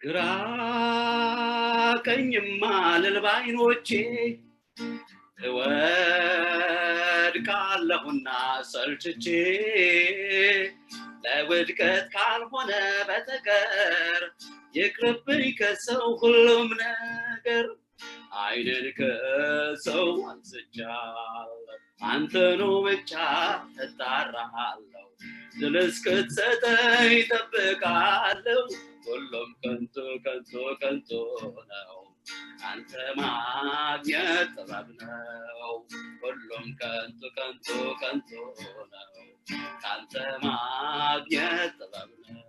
ግራ ቀኝማ ልልባይኖቼ እወድቃለሁና ሰልችቼ ለውድቀት ካልሆነ በተቀር ይቅርብኝ ከሰው ሁሉም ነገር አይንን ከሰው አንስቻለሁ አንተኑ ብቻ እጣራለሁ ድል እስክትሰጠኝ እጠብቃለሁ ሁሉም ከንቱ ከንቱ ከንቱ ነው አንተ ማግኘት ጥበብ ነው ሁሉም ከንቱ ከንቱ ከንቱ ነው ካንተ ማግኘት ጥበብ ነው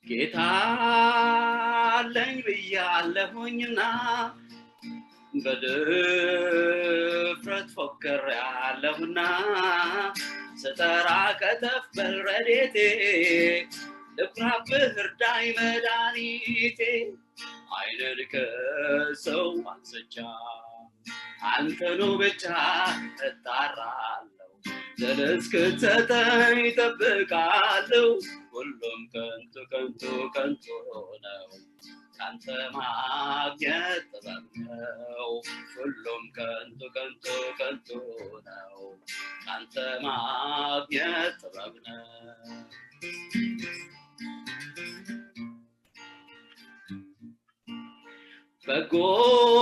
ጌታ አለኝ ብያለሁኝና በድፍረት ፎክሬአለሁና ስጠራ ከተፍ በል ረድኤቴ ልኩራብህ እርዳኝ መድኃኒቴ አይንን ከሰው አንስቻለሁ አንተኑ ብቻ እጣራለሁ ድል እስክትሰጠኝ እጠብቃለሁ ሁሉም ከንቱ ከንቱ ከንቱ ነው ካንተ ማግኘት ጥበብ ነው ሁሉም ከንቱ ከንቱ ከንቱ ነው ካንተ ማግኘት ጥበብ ነው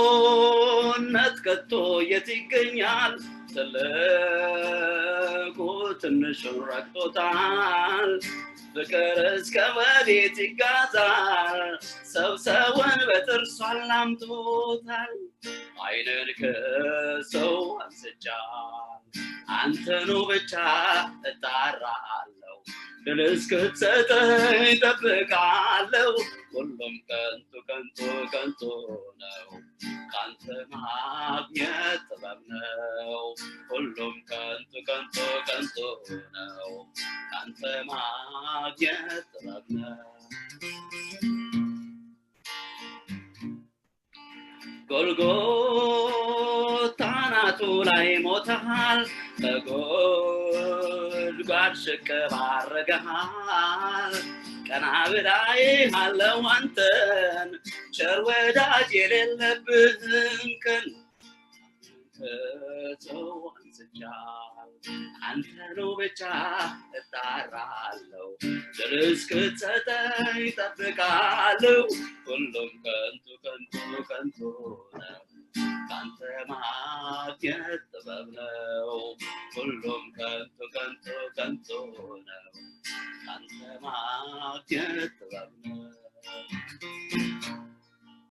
በጎነት ከቶ የት ይገኛል ትልቁ ትንሹን ረግጦታል ፍቅር እስከ ወዴት ይጋዛል ሰው ሰውን በጥርሱ አላምጦታል አይንን ከሰው አንስቻለሁ አንተኑ ብቻ እጣራለሁ ድል እስክትሰጠኝ እጠብቃለሁ ሁሉም ከንቱ ከንቱ ከንቱ ነው ካንተ ማግኘት ጥበብ ነው ሁሉም ከንቱ ከንቱ ከንቱ ነው ካንተ ማግኘት ጥበብ ነው ጎልጎታ አናቱ ላይ ሞተሃል በጉድጓድ ሽቅብ አድርገሃል ቀና ብላይ አለው አንተን ቸር ወዳጅ የሌለብህን ቀን ከሰው አንስቻለሁ አንተኑ ብቻ እጣራለሁ ድል እስክትሰጠኝ እጠብቃለሁ ሁሉም ከንቱ ከንቱ ከንቱ ነው ካንተ ማግኘት ጥበብ ነው ሁሉም ከንቱ ከንቱ ከንቱ ነው ካንተ ማግኘት ጥበብ ነው